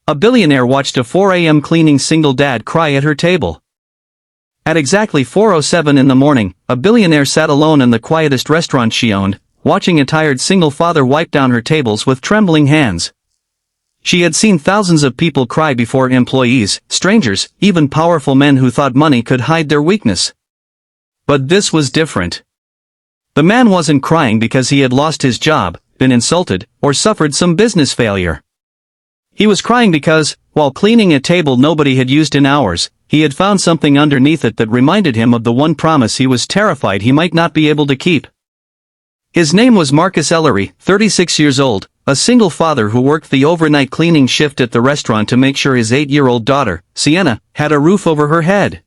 A billionaire watched a 4 a.m. cleaning single dad cry at her table. At exactly 4:07 in the morning, a billionaire sat alone in the quietest restaurant she owned, watching a tired single father wipe down her tables with trembling hands. She had seen thousands of people cry before: employees, strangers, even powerful men who thought money could hide their weakness. But this was different. The man wasn't crying because he had lost his job, been insulted, or suffered some business failure. He was crying because, while cleaning a table nobody had used in hours, he had found something underneath it that reminded him of the one promise he was terrified he might not be able to keep. His name was Marcus Ellery, 36 years old, a single father who worked the overnight cleaning shift at the restaurant to make sure his 8-year-old daughter, Sienna, had a roof over her head.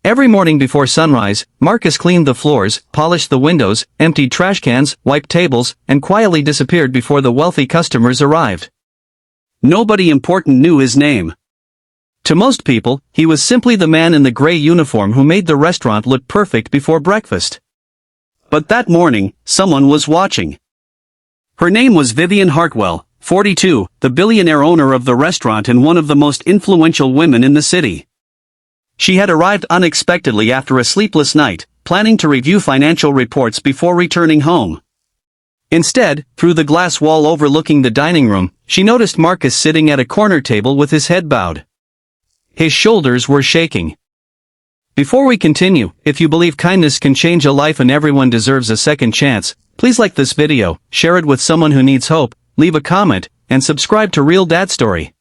Every morning before sunrise, Marcus cleaned the floors, polished the windows, emptied trash cans, wiped tables, and quietly disappeared before the wealthy customers arrived. Nobody important knew his name. To most people, he was simply the man in the gray uniform who made the restaurant look perfect before breakfast. But that morning, someone was watching. Her name was Vivienne Hartwell, 42, the billionaire owner of the restaurant and one of the most influential women in the city. She had arrived unexpectedly after a sleepless night, planning to review financial reports before returning home. Instead, through the glass wall overlooking the dining room, she noticed Marcus sitting at a corner table with his head bowed. His shoulders were shaking. Before we continue, if you believe kindness can change a life and everyone deserves a second chance, please like this video, share it with someone who needs hope, leave a comment, and subscribe to Real Dad Story.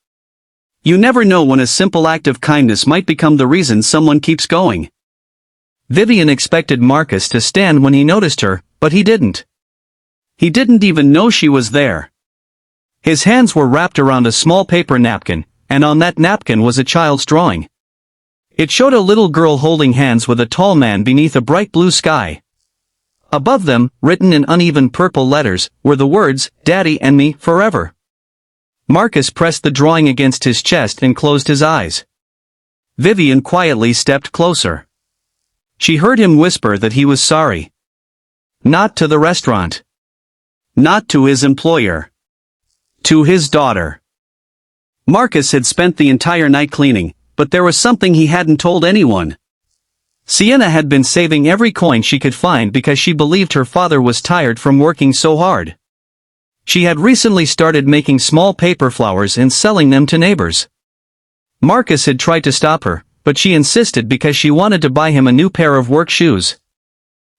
You never know when a simple act of kindness might become the reason someone keeps going. Vivienne expected Marcus to stand when he noticed her, but he didn't. He didn't even know she was there. His hands were wrapped around a small paper napkin, and on that napkin was a child's drawing. It showed a little girl holding hands with a tall man beneath a bright blue sky. Above them, written in uneven purple letters, were the words, "Daddy and me, forever." Marcus pressed the drawing against his chest and closed his eyes. Vivienne quietly stepped closer. She heard him whisper that he was sorry. Not to the restaurant. Not to his employer. To his daughter. Marcus had spent the entire night cleaning, but there was something he hadn't told anyone. Sienna had been saving every coin she could find because she believed her father was tired from working so hard. She had recently started making small paper flowers and selling them to neighbors. Marcus had tried to stop her, but she insisted because she wanted to buy him a new pair of work shoes.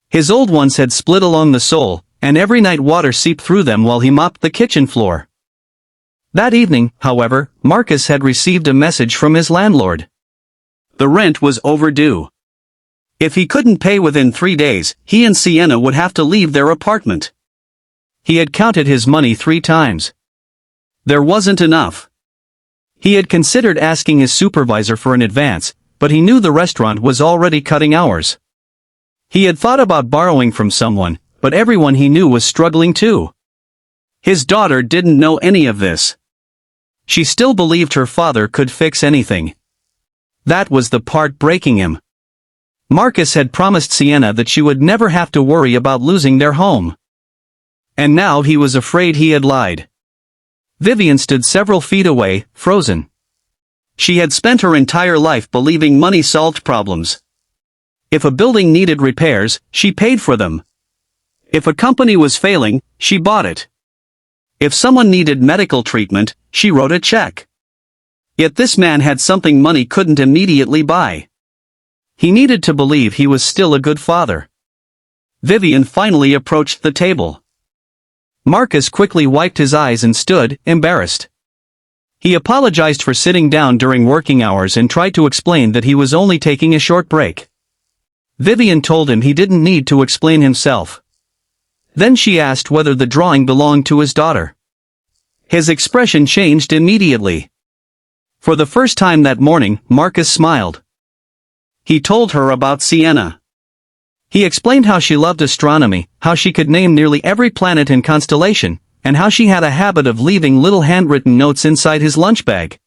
His old ones had split along the sole, and every night water seeped through them while he mopped the kitchen floor. That evening, however, Marcus had received a message from his landlord. The rent was overdue. If he couldn't pay within 3 days, he and Sienna would have to leave their apartment. He had counted his money 3 times. There wasn't enough. He had considered asking his supervisor for an advance, but he knew the restaurant was already cutting hours. He had thought about borrowing from someone, but everyone he knew was struggling too. His daughter didn't know any of this. She still believed her father could fix anything. That was the part breaking him. Marcus had promised Sienna that she would never have to worry about losing their home. And now he was afraid he had lied. Vivienne stood several feet away, frozen. She had spent her entire life believing money solved problems. If a building needed repairs, she paid for them. If a company was failing, she bought it. If someone needed medical treatment, she wrote a check. Yet this man had something money couldn't immediately buy. He needed to believe he was still a good father. Vivienne finally approached the table. Marcus quickly wiped his eyes and stood, embarrassed. He apologized for sitting down during working hours and tried to explain that he was only taking a short break. Vivienne told him he didn't need to explain himself. Then she asked whether the drawing belonged to his daughter. His expression changed immediately. For the first time that morning, Marcus smiled. He told her about Sienna. He explained how she loved astronomy, how she could name nearly every planet and constellation, and how she had a habit of leaving little handwritten notes inside his lunch bag.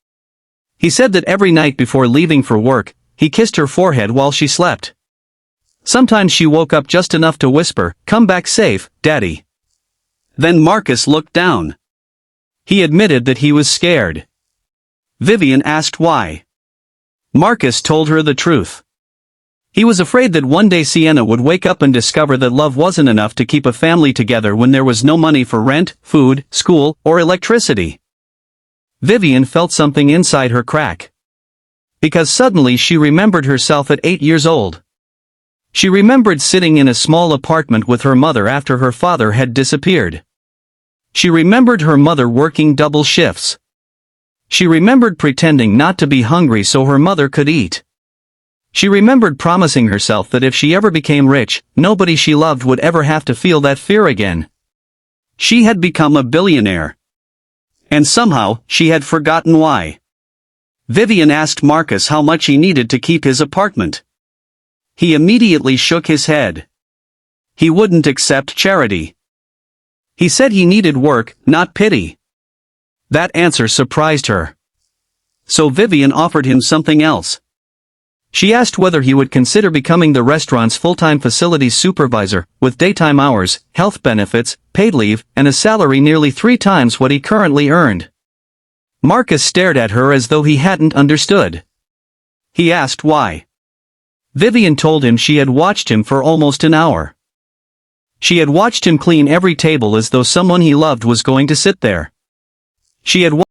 He said that every night before leaving for work, he kissed her forehead while she slept. Sometimes she woke up just enough to whisper, "Come back safe, Daddy." Then Marcus looked down. He admitted that he was scared. Vivienne asked why. Marcus told her the truth. He was afraid that one day Sienna would wake up and discover that love wasn't enough to keep a family together when there was no money for rent, food, school, or electricity. Vivienne felt something inside her crack. Because suddenly she remembered herself at 8 years old. She remembered sitting in a small apartment with her mother after her father had disappeared. She remembered her mother working double shifts. She remembered pretending not to be hungry so her mother could eat. She remembered promising herself that if she ever became rich, nobody she loved would ever have to feel that fear again. She had become a billionaire. And somehow, she had forgotten why. Vivienne asked Marcus how much he needed to keep his apartment. He immediately shook his head. He wouldn't accept charity. He said he needed work, not pity. That answer surprised her. So Vivienne offered him something else. She asked whether he would consider becoming the restaurant's full-time facilities supervisor, with daytime hours, health benefits, paid leave, and a salary nearly 3 times what he currently earned. Marcus stared at her as though he hadn't understood. He asked why. Vivienne told him she had watched him for almost an hour. She had watched him clean every table as though someone he loved was going to sit there. She had